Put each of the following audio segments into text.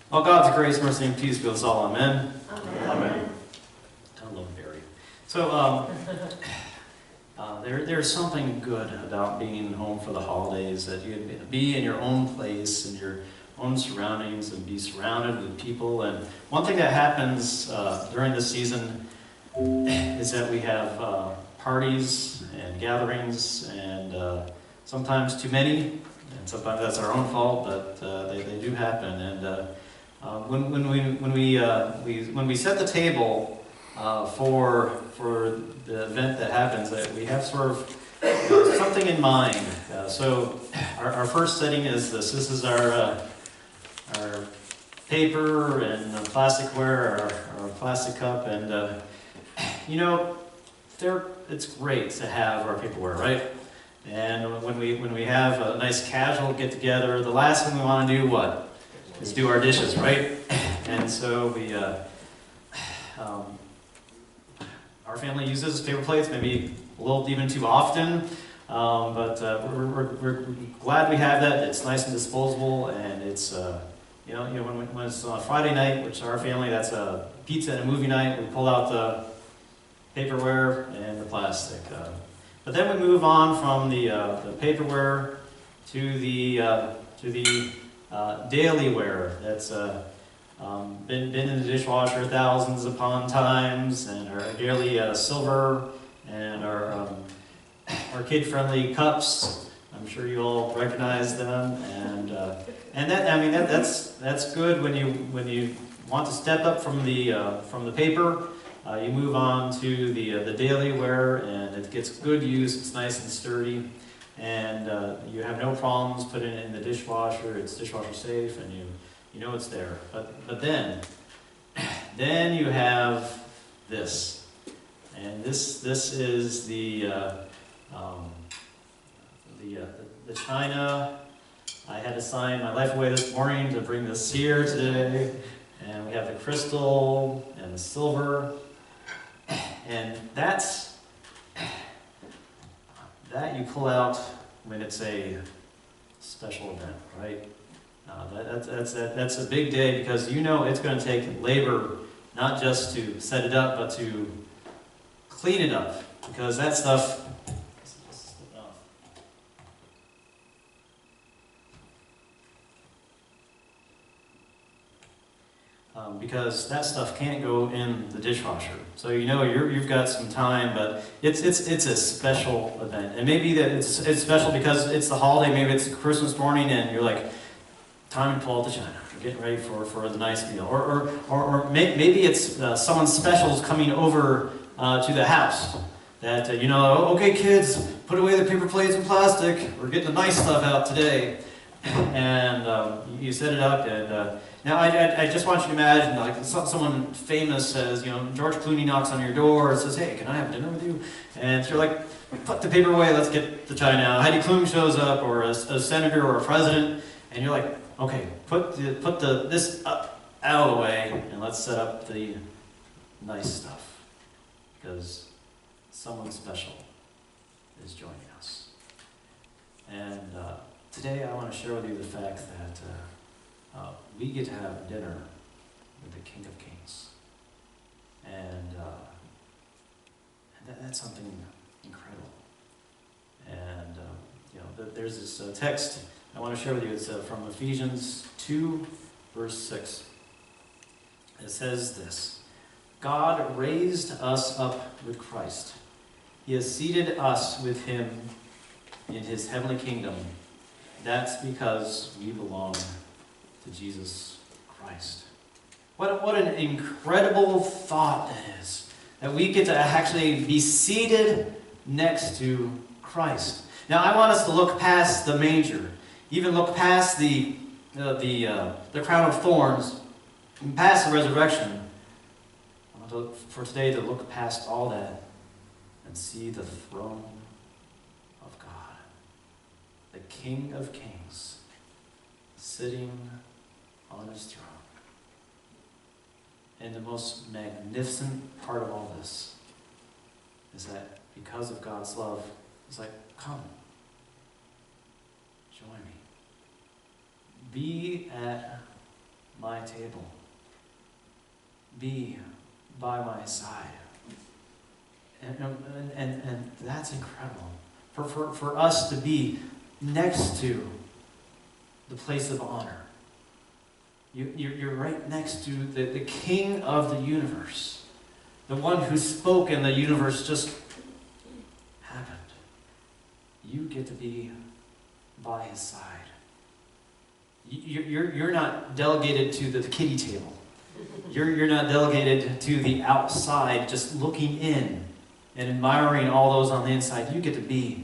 All God's grace, mercy, and peace be with us all. Amen. Amen. Amen. I love Barry. So, there's something good about being home for the holidays, that you be in your own place, in your own surroundings, and be surrounded with people. And one thing that happens during this season is that we have parties and gatherings, and sometimes too many, and sometimes that's our own fault, but they do happen. And when we set the table for the event that happens, that we have sort of something in mind. So our first setting is this. This is our paper and plasticware, our plastic cup, and it's great to have our paperware, right? And when we have a nice casual get together, the last thing we want to do is do our dishes, right? And so our family uses paper plates, maybe a little even too often, but we're glad we have that. It's nice and disposable, and it's when it's on a Friday night, which our family, that's a pizza and a movie night, we pull out the paperware and the plastic. But then we move on from the paperware to the daily wear that's been in the dishwasher thousands upon times, and our daily silver and our kid-friendly cups. I'm sure you all recognize them, and that's good when you want to step up from the paper. You move on to the daily wear, and it gets good use. It's nice and sturdy, and you have no problems putting it in the dishwasher. It's dishwasher safe, and you know it's there. But then you have this, and this is the china. I had to sign my life away this morning to bring this here today, and we have the crystal and the silver. And that you pull out when it's a special event, right? That's a big day, because it's going to take labor, not just to set it up, but to clean it up, because that stuff. Because that stuff can't go in the dishwasher. So you've got some time, but it's a special event, and maybe that it's special because it's the holiday. Maybe it's Christmas morning, and you're like, time to pull out the china. We're getting ready for the nice meal, or maybe it's someone special is coming over to the house. That okay, kids, put away the paper plates and plastic. We're getting the nice stuff out today, and you set it up and. Now, I just want you to imagine, like, someone famous says, George Clooney knocks on your door and says, "Hey, can I have dinner with you?" And so you're like, "Put the paper away, let's get the china out." Heidi Klum shows up, or a senator or a president, and you're like, "Okay, put this up, out of the way, and let's set up the nice stuff, because someone special is joining us." And today I want to share with you the fact that we get to have dinner with the King of Kings, and that's something incredible. And there's this text I want to share with you. It's from Ephesians 2, verse 6. It says this: "God raised us up with Christ. He has seated us with Him in His heavenly kingdom. That's because we belong to Jesus Christ." What an incredible thought that is, that we get to actually be seated next to Christ. Now, I want us to look past the manger, even look past the crown of thorns, and past the resurrection. I want for today to look past all that and see the throne of God, the King of Kings, sitting on His throne. And the most magnificent part of all this is that because of God's love, He's like, "Come, join me. Be at my table. Be by my side. And that's incredible. For us to be next to the place of honor. You're right next to the King of the universe. The one who spoke and the universe just happened. You get to be by his side. You're not delegated to the kiddie table. You're not delegated to the outside, just looking in and admiring all those on the inside. You get to be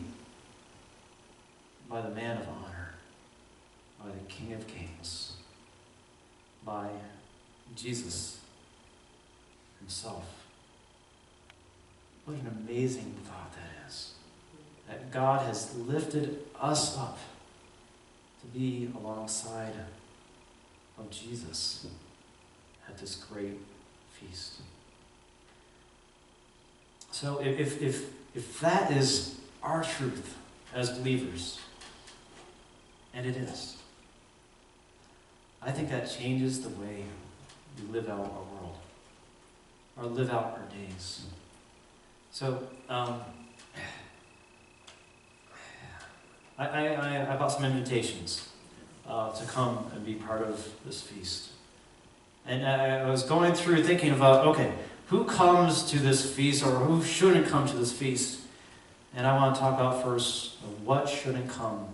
by the man of honor, by the King of Kings, by Jesus himself. What an amazing thought that is. That God has lifted us up to be alongside of Jesus at this great feast. So if that is our truth as believers, and it is, I think that changes the way we live out our world, or live out our days. So, I bought some invitations to come and be part of this feast. And I was going through thinking about, okay, who comes to this feast or who shouldn't come to this feast? And I want to talk about first what shouldn't come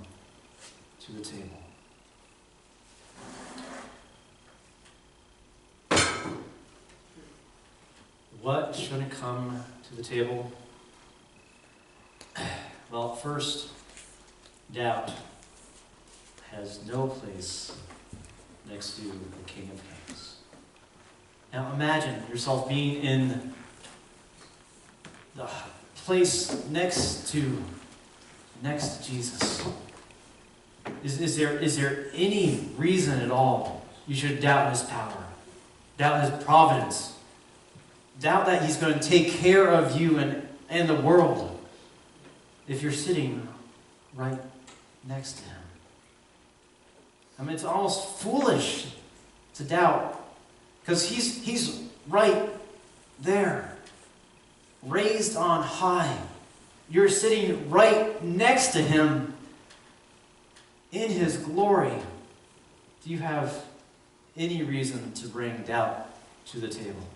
to the table. What shouldn't come to the table? Well, first, doubt has no place next to the King of Kings. Now imagine yourself being in the place next to Jesus. Is there any reason at all you should doubt his power, doubt his providence, doubt that he's going to take care of you and the world if you're sitting right next to him? I mean, it's almost foolish to doubt, because he's right there, raised on high. You're sitting right next to him in his glory. Do you have any reason to bring doubt to the table?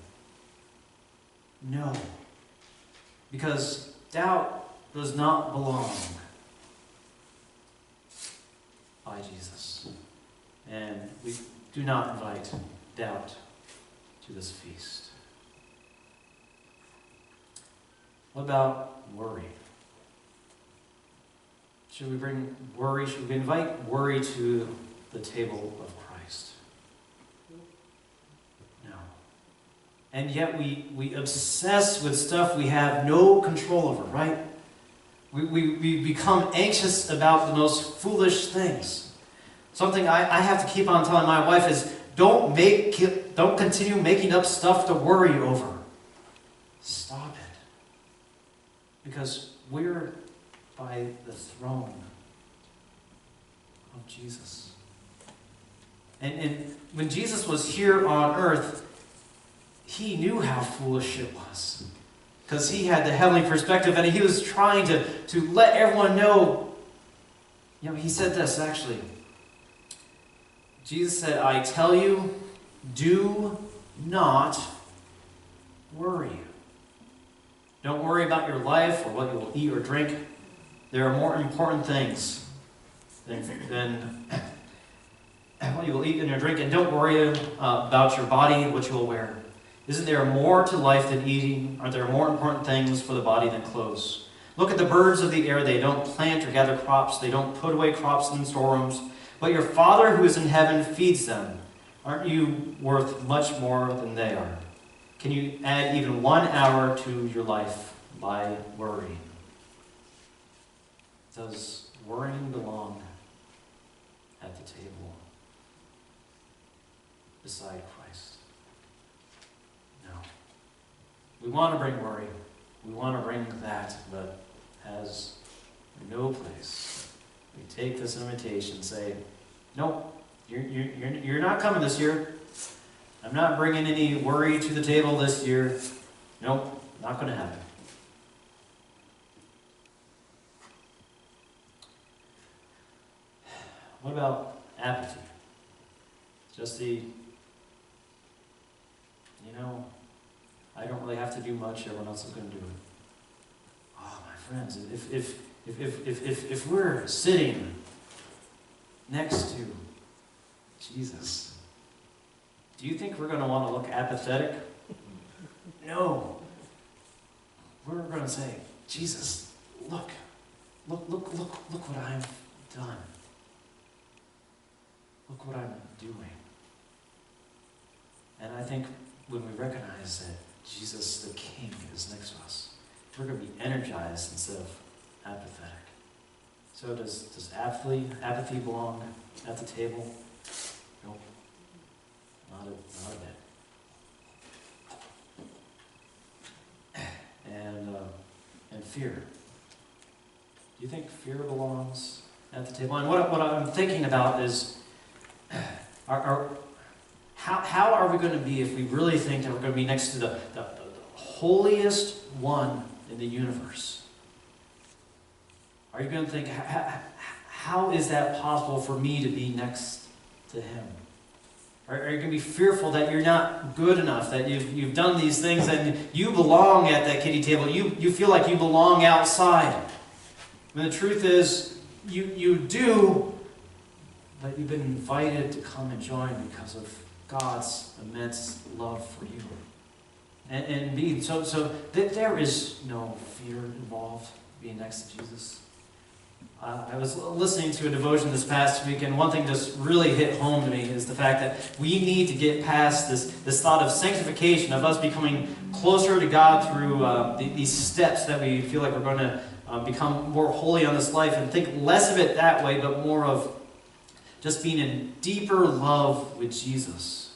No. Because doubt does not belong by Jesus. And we do not invite doubt to this feast. What about worry? Should we bring worry? Should we invite worry to the table of Christ? No. And yet we obsess with stuff we have no control over, right? We become anxious about the most foolish things. Something I have to keep on telling my wife is, don't continue making up stuff to worry over. Stop it. Because we're by the throne of Jesus. And when Jesus was here on earth, he knew how foolish it was. Because he had the heavenly perspective, and he was trying to let everyone know. You know, he said this actually. Jesus said, I tell you, do not worry. Don't worry about your life or what you will eat or drink. There are more important things than what you will eat and your drink. And don't worry about your body and what you will wear. Isn't there more to life than eating? Are there more important things for the body than clothes? Look at the birds of the air. They don't plant or gather crops. They don't put away crops in storerooms. But your Father who is in heaven feeds them. Aren't you worth much more than they are? Can you add even 1 hour to your life by worry? Does worrying belong at the table beside Christ? No. We want to bring worry. We want to bring that, but has no place. We take this invitation and say, nope, You're not coming this year. I'm not bringing any worry to the table this year. Nope, not going to happen. What about apathy? Just I don't really have to do much. Everyone else is going to do it. Oh, my friends, if we're sitting next to Jesus, do you think we're going to want to look apathetic? No. We're going to say, Jesus, look what I've done. Look what I'm doing. And I think when we recognize that Jesus, the King, is next to us, we're going to be energized instead of apathetic. So does apathy belong at the table? Nope. Not a bit. And fear. Do you think fear belongs at the table? And what I'm thinking about is, how are we going to be if we really think that we're going to be next to the holiest one in the universe? Are you going to think, how is that possible for me to be next to him? Are you going to be fearful that you're not good enough, that you've done these things and you belong at that kiddie table? You feel like you belong outside. And the truth is, you do, but you've been invited to come and join because of God's immense love for you. And so that there is no fear involved being next to Jesus. I was listening to a devotion this past week, and one thing just really hit home to me is the fact that we need to get past this thought of sanctification, of us becoming closer to God through these steps that we feel like we're going to become more holy on this life, and think less of it that way, but more of just being in deeper love with Jesus.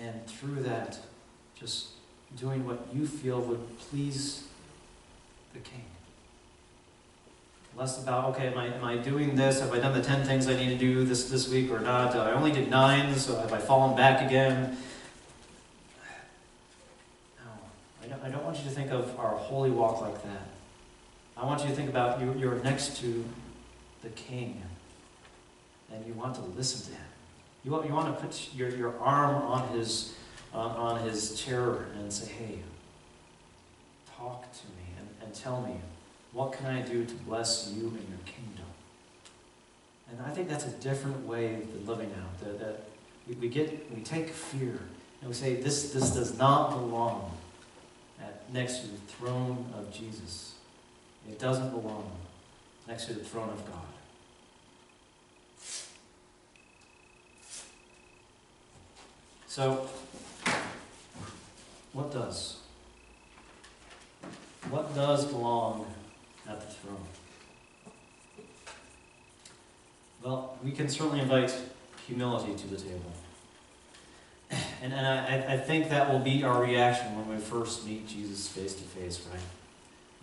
And through that, just doing what you feel would please the King. Less about, okay, am I doing this? Have I done the 10 things I need to do this week or not? I only did 9, so have I fallen back again? No, I don't want you to think of our holy walk like that. I want you to think about you're next to the King, and you want to listen to him. You want to put your arm on his chair and say, hey, talk to me and tell me, what can I do to bless you and your kingdom? And I think that's a different way of living out. That we take fear and we say, this does not belong next to the throne of Jesus. It doesn't belong next to the throne of God. So, what does? What does belong at the throne? Well, we can certainly invite humility to the table. And I think that will be our reaction when we first meet Jesus face to face, right?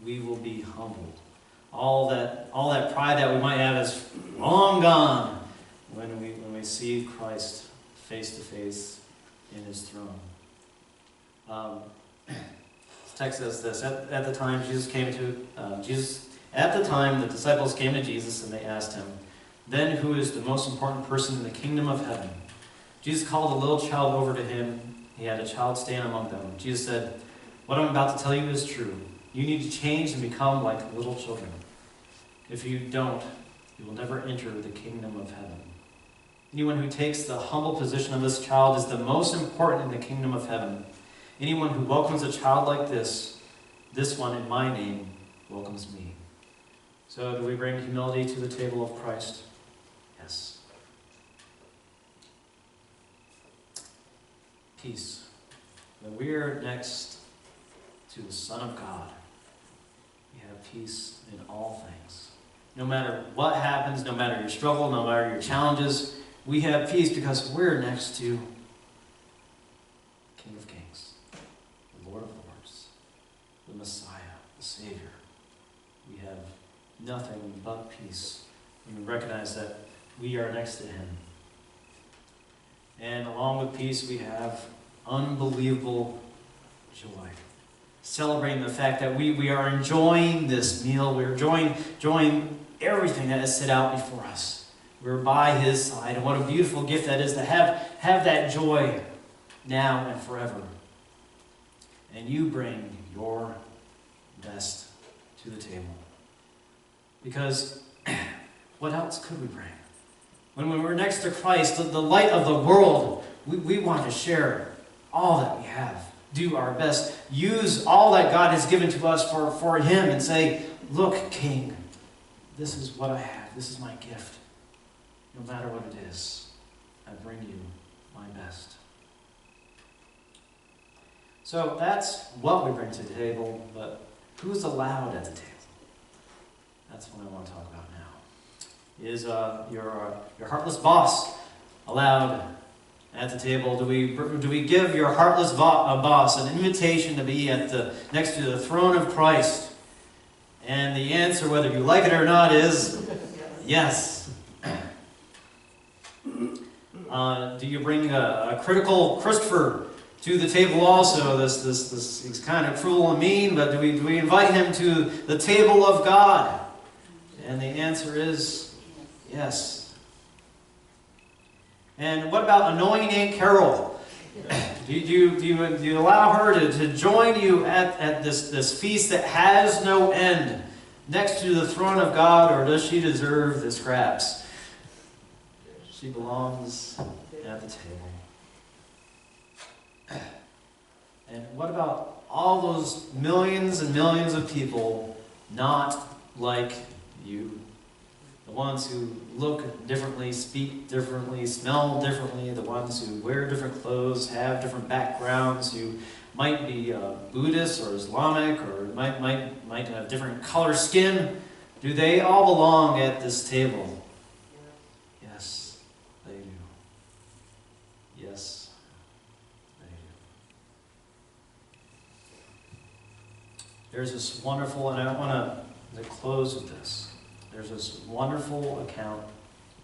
We will be humbled. All that pride that we might have is long gone when we see Christ face to face in his throne. This text says this: at the time the disciples came to Jesus and they asked him, "Then who is the most important person in the kingdom of heaven?" Jesus called a little child over to him. He had a child stand among them. Jesus said, "What I'm about to tell you is true. You need to change and become like little children. If you don't, you will never enter the kingdom of heaven. Anyone who takes the humble position of this child is the most important in the kingdom of heaven. Anyone who welcomes a child like this one in my name welcomes me." So do we bring humility to the table of Christ? Yes. Peace. When we are next to the Son of God, we have peace in all things. No matter what happens, no matter your struggle, no matter your challenges, we have peace because we're next to King of Kings, the Lord of Lords, the Messiah, the Savior. We have nothing but peace when we recognize that we are next to him. And along with peace, we have unbelievable joy. Celebrating the fact that we are enjoying this meal. We're enjoying everything that is set out before us. We're by his side. And what a beautiful gift that is to have that joy now and forever. And you bring your best to the table. Because what else could we bring? When we're next to Christ, the light of the world, we want to share all that we have. Do our best. Use all that God has given to us for him and say, look, King, this is what I have. This is my gift. No matter what it is, I bring you my best. So that's what we bring to the table, but who's allowed at the table? That's what I want to talk about now. Is your heartless boss allowed at the table? Do we give your heartless boss an invitation to be next to the throne of Christ? And the answer, whether you like it or not, is yes. Do you bring a critical Christopher to the table also? This he's kind of cruel and mean, but do we invite him to the table of God? And the answer is yes. And what about annoying Aunt Carol? Do you allow her to join you at this feast that has no end next to the throne of God, or does she deserve the scraps? She belongs at the table. And what about all those millions and millions of people not like you? The ones who look differently, speak differently, smell differently, the ones who wear different clothes, have different backgrounds, who might be Buddhist or Islamic, or might have different color skin. Do they all belong at this table? Yes, they do. Yes, they do. There's this wonderful, and I want to close with this. There's this wonderful account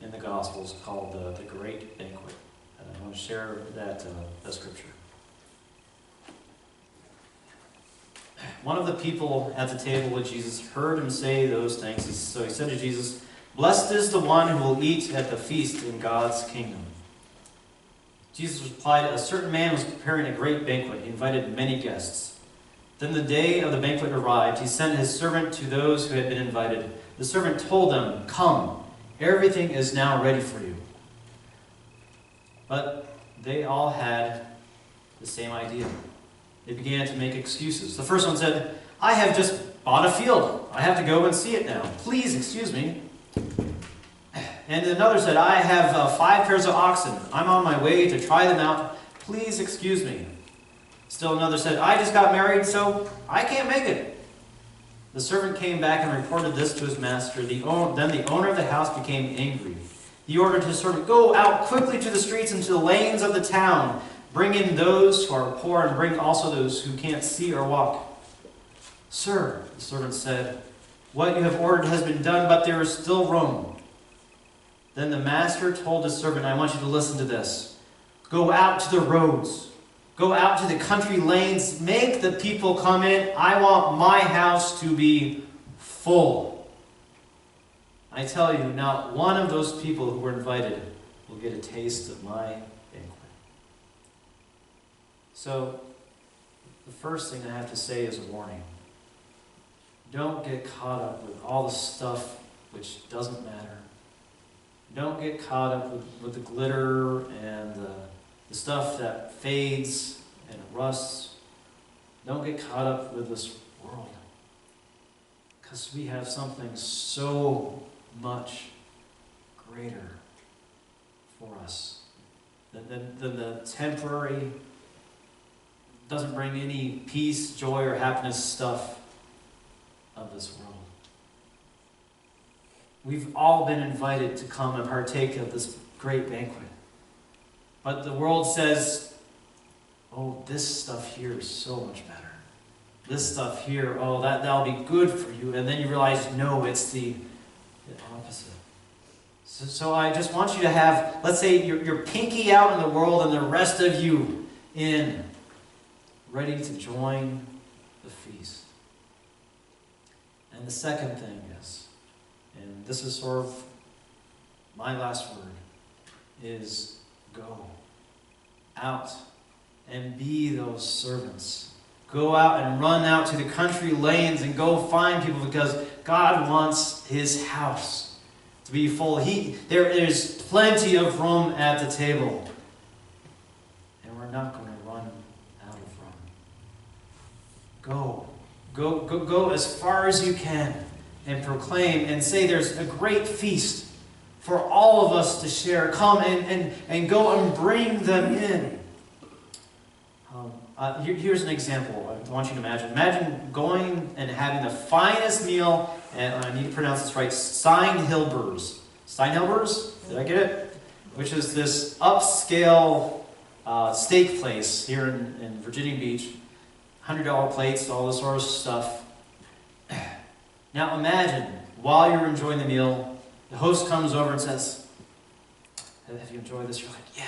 in the Gospels called the Great Banquet. And I want to share that scripture. One of the people at the table with Jesus heard him say those things. So he said to Jesus, "Blessed is the one who will eat at the feast in God's kingdom." Jesus replied, "A certain man was preparing a great banquet. He invited many guests. Then the day of the banquet arrived. He sent his servant to those who had been invited. The servant told them, 'Come, everything is now ready for you.' But they all had the same idea. They began to make excuses. The first one said, 'I have just bought a field. I have to go and see it now. Please excuse me.' And another said, 'I have 5 pairs of oxen. I'm on my way to try them out. Please excuse me.' Still another said, 'I just got married, so I can't make it.' The servant came back and reported this to his master. Then the owner of the house became angry. He ordered his servant, 'Go out quickly to the streets and to the lanes of the town. Bring in those who are poor and bring also those who can't see or walk.' 'Sir,' the servant said, 'what you have ordered has been done, but there is still room.' Then the master told his servant, 'I want you to listen to this. Go out to the roads. Go out to the country lanes. Make the people come in. I want my house to be full.' I tell you, not one of those people who were invited will get a taste of my banquet." So, the first thing I have to say is a warning. Don't get caught up with all the stuff which doesn't matter. Don't get caught up with the glitter and the stuff that fades and rusts. Don't get caught up with this world. Because we have something so much greater for us than the temporary, doesn't bring any peace, joy, or happiness stuff of this world. We've all been invited to come and partake of this great banquet. But the world says, "Oh, this stuff here is so much better. This stuff here, oh, that'll be good for you." And then you realize, no, it's the opposite. So I just want you to have, let's say you're pinky out in the world and the rest of you in, ready to join the feast. And the second thing is, and this is sort of my last word, is go out and be those servants. Go out and run out to the country lanes and go find people, because God wants his house to be full. There is plenty of room at the table. And we're not going to run out of room. Go as far as you can and proclaim and say there's a great feast for all of us to share. Come and go and bring them in. Here's an example I want you to imagine. Imagine going and having the finest meal, and I need to pronounce this right, Steinhilber's. Steinhilber's? Did I get it? Which is this upscale steak place here in Virginia Beach. $100 plates, all this sort of stuff. Now imagine, while you're enjoying the meal, the host comes over and says, have you enjoyed this? You're like, yeah.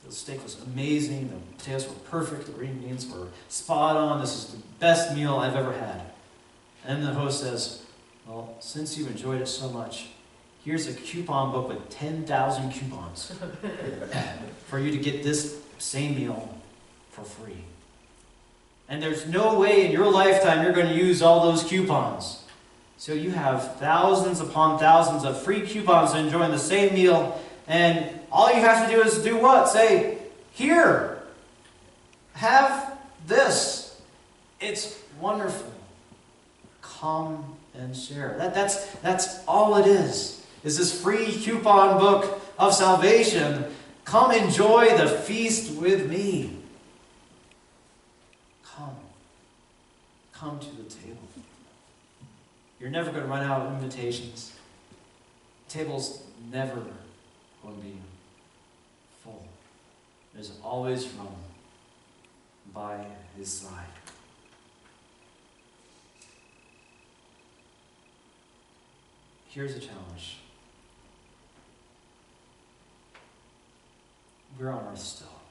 The steak was amazing, the potatoes were perfect, the green beans were spot on, this is the best meal I've ever had. And the host says, well, since you enjoyed it so much, here's a coupon book with 10,000 coupons for you to get this same meal for free. And there's no way in your lifetime you're going to use all those coupons. So you have thousands upon thousands of free coupons enjoying the same meal, and all you have to do is do what? Say, here, have this. It's wonderful. Come and share. That's all it is this free coupon book of salvation. Come enjoy the feast with me. Come to the table. You're never going to run out of invitations. The table's never going to be full. There's always room by his side. Here's a challenge. We're on earth still,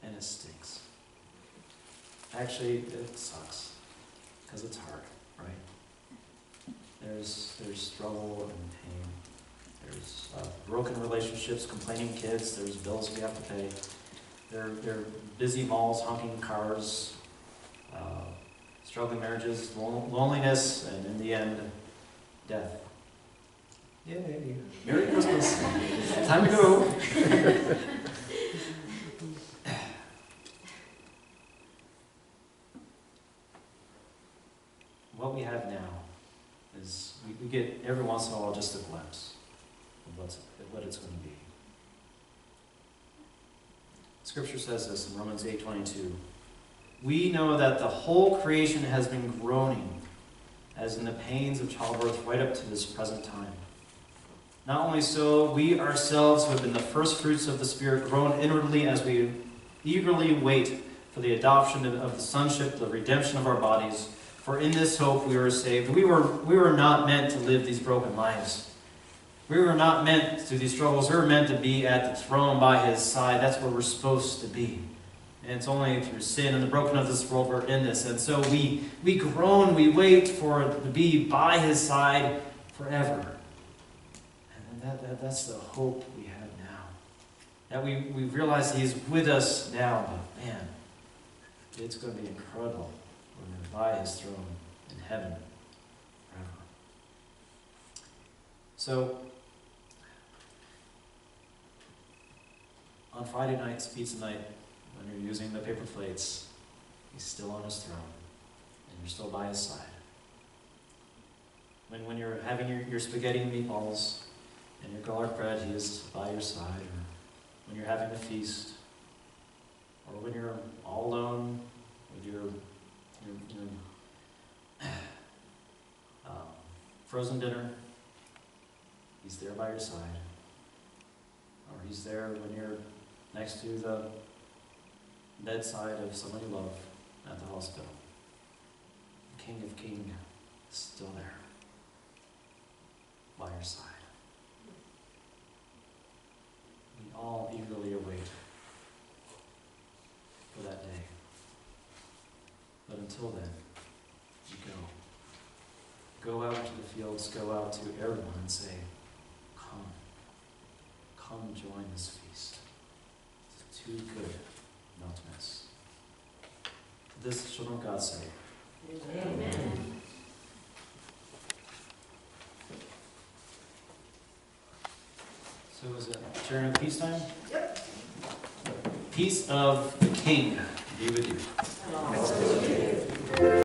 and it stinks. Actually, it sucks, because it's hard, right? There's struggle and pain. There's broken relationships, complaining kids. There's bills we have to pay. There are busy malls, honking cars, struggling marriages, loneliness, and in the end, death. Yay! Merry Christmas! Time to go! What we have now is we get every once in a while just a glimpse of what it's going to be. Scripture says this in Romans 8:22. We know that the whole creation has been groaning as in the pains of childbirth right up to this present time. Not only so, we ourselves who have been the first fruits of the Spirit groan inwardly as we eagerly wait for the adoption of the sonship, the redemption of our bodies. For in this hope we were saved. We were not meant to live these broken lives. We were not meant to these struggles. We were meant to be at the throne by his side. That's where we're supposed to be. And it's only through sin and the brokenness of this world we're in this. And so we groan, we wait for it to be by his side forever. And that's the hope we have now. That we realize he's with us now, but man, it's going to be incredible when we're by his throne in heaven forever. So, on Friday nights, pizza night, when you're using the paper plates, he's still on his throne, and you're still by his side. When you're having your spaghetti and meatballs and your garlic bread, he is by your side. Or when you're having a feast, or when you're all alone with your frozen dinner, he's there by your side. Or he's there when you're next to the bedside of someone you love at the hospital. The King of Kings is still there by your side. all eagerly await for that day. But until then, you go. Go out into the fields, go out to everyone and say, come. Come join this feast. It's too good not to miss. To this, children of God say, Amen. So is it during peacetime? Yep. Peace of the King be with you. And also with you.